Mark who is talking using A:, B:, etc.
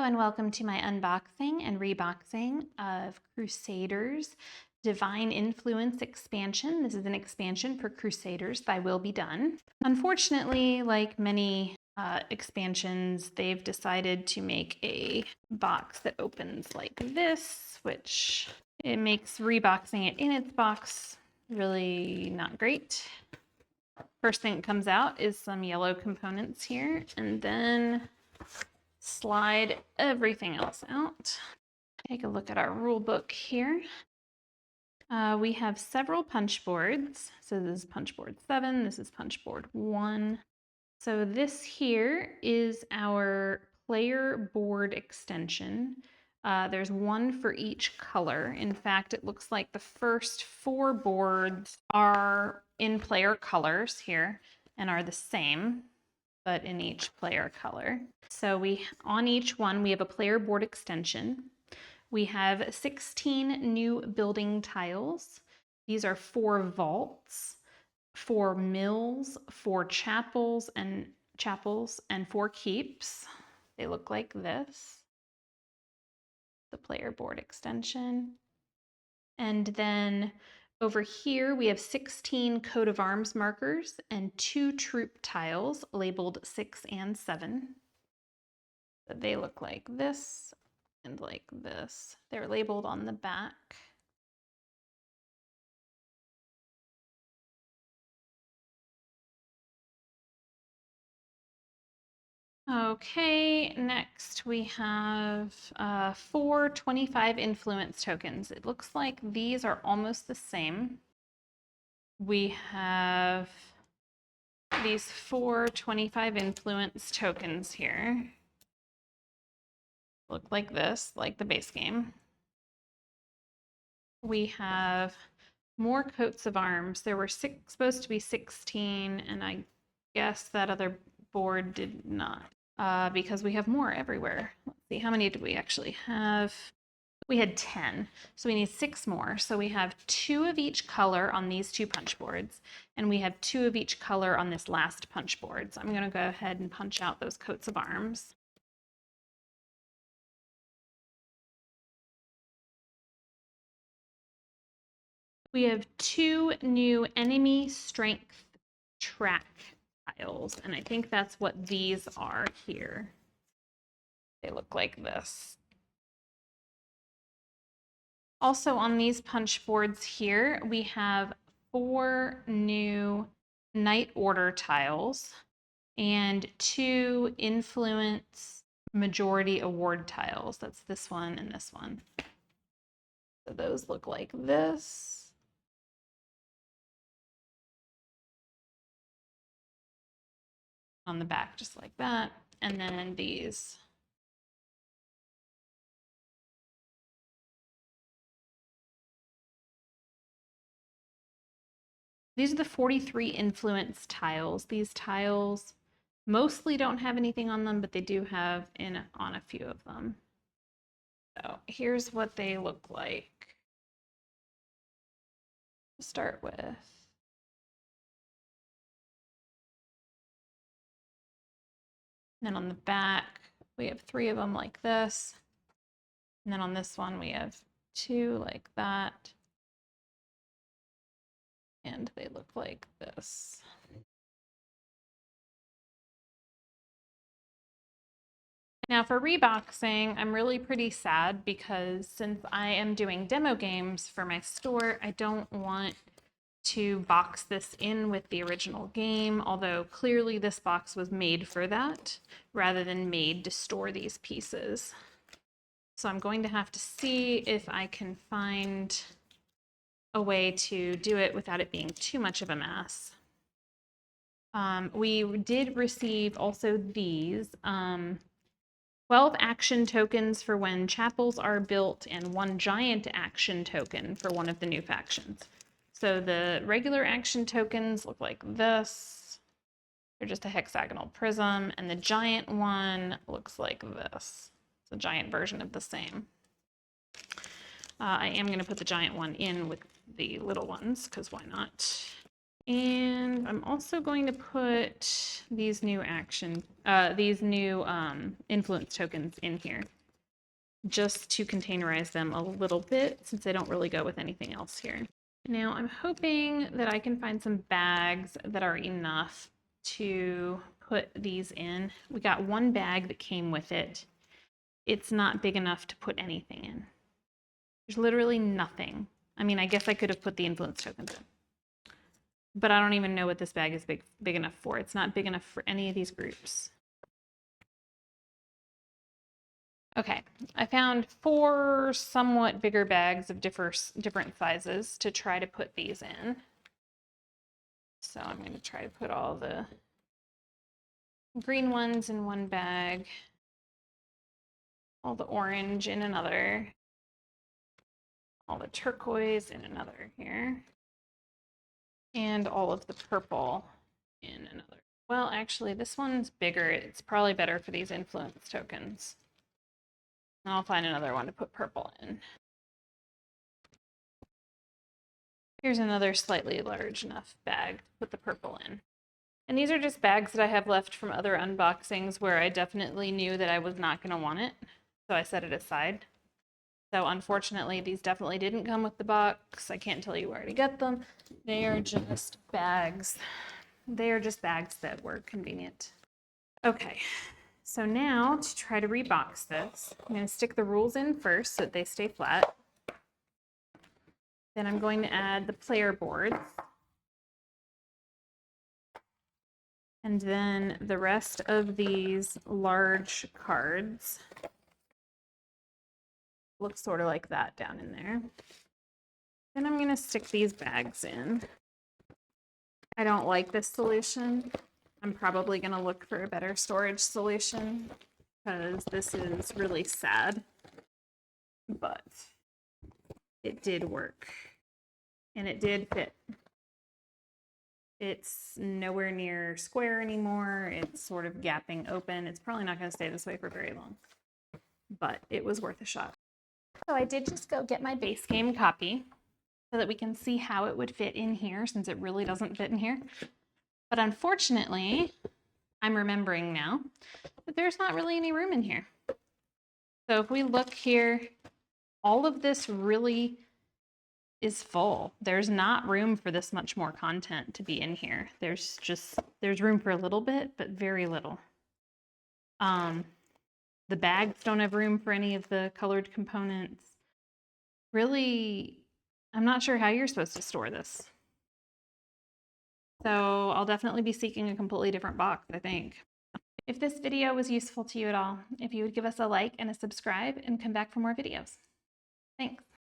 A: Hello and welcome to my unboxing and reboxing of Crusaders Divine Influence expansion. This is an expansion for Crusaders, Thy Will Be Done. Unfortunately, like many expansions, they've decided to make a box that opens like this, which it makes reboxing it in its box really not great. First thing that comes out is some yellow components here, and then slide everything else out. Take a look at our rule book here. We have several punch boards. So this is punch board 7, this is punch board 1. So this here is our player board extension. There's one for each color. In fact, it looks like the first 4 boards are in player colors here and are the same, but in each player color. So on each one, we have a player board extension. We have 16 new building tiles. These are 4 vaults, 4 mills, 4 chapels and 4 keeps. They look like this. The player board extension. And then over here, we have 16 coat of arms markers and 2 troop tiles labeled 6 and 7. They look like this and like this. They're labeled on the back. Okay, next we have 4 25 influence tokens. It looks like these are almost the same. We have these 4 25 influence tokens here. Look like this, like the base game. We have more coats of arms. There were supposed to be 16, and I guess that other board did not, because we have more everywhere. Let's see, how many did we actually have? We had 10, so we need 6 more. So we have 2 of each color on these 2 punch boards, and we have 2 of each color on this last punch board. So I'm going to go ahead and punch out those coats of arms. We have 2 new enemy strength track tiles, and I think that's what these are here. They look like this. Also on these punch boards here, we have 4 new Knight Order tiles and 2 Influence Majority Award tiles. That's this one and this one. So those look like this. On the back, just like that. And then these. These are the 43 influence tiles. These tiles mostly don't have anything on them, but they do have on a few of them. So here's what they look like. We'll start with then on the back, we have 3 of them like this. And then on this one, we have 2 like that. And they look like this. Now for reboxing, I'm really pretty sad because since I am doing demo games for my store, I don't want to box this in with the original game, although clearly this box was made for that rather than made to store these pieces. So I'm going to have to see if I can find a way to do it without it being too much of a mess. We did receive also these 12 action tokens for when chapels are built and 1 giant action token for one of the new factions. So the regular action tokens look like this. They're just a hexagonal prism, and the giant one looks like this. It's a giant version of the same. I am going to put the giant one in with the little ones, because why not? And I'm also going to put these new influence tokens in here just to containerize them a little bit since they don't really go with anything else here. Now I'm hoping that I can find some bags that are enough to put these in. We got one bag that came with it. It's not big enough to put anything in. There's literally nothing. I mean, I guess I could have put the influence tokens in, but I don't even know what this bag is big enough for. It's not big enough for any of these groups. Okay, I found 4 somewhat bigger bags of different sizes to try to put these in. So I'm going to try to put all the green ones in one bag, all the orange in another, all the turquoise in another here, and all of the purple in another. Well, actually, this one's bigger. It's probably better for these influence tokens. I'll find another one to put purple in. Here's another slightly large enough bag to put the purple in. And these are just bags that I have left from other unboxings where I definitely knew that I was not going to want it, so I set it aside. So unfortunately, these definitely didn't come with the box. I can't tell you where to get them. They are just bags. They are just bags that were convenient. Okay, so now to try to rebox this, I'm going to stick the rules in first so that they stay flat. Then I'm going to add the player boards. And then the rest of these large cards look sort of like that down in there. Then I'm going to stick these bags in. I don't like this solution. I'm probably going to look for a better storage solution because this is really sad, but it did work and it did fit. It's nowhere near square anymore. It's sort of gapping open. It's probably not going to stay this way for very long, but it was worth a shot. So I did just go get my base game copy so that we can see how it would fit in here since it really doesn't fit in here. But unfortunately, I'm remembering now that there's not really any room in here. So if we look here, all of this really is full. There's not room for this much more content to be in here. There's room for a little bit, but very little. The bags don't have room for any of the colored components. Really, I'm not sure how you're supposed to store this. So I'll definitely be seeking a completely different box, I think. If this video was useful to you at all, if you would give us a like and a subscribe and come back for more videos. Thanks.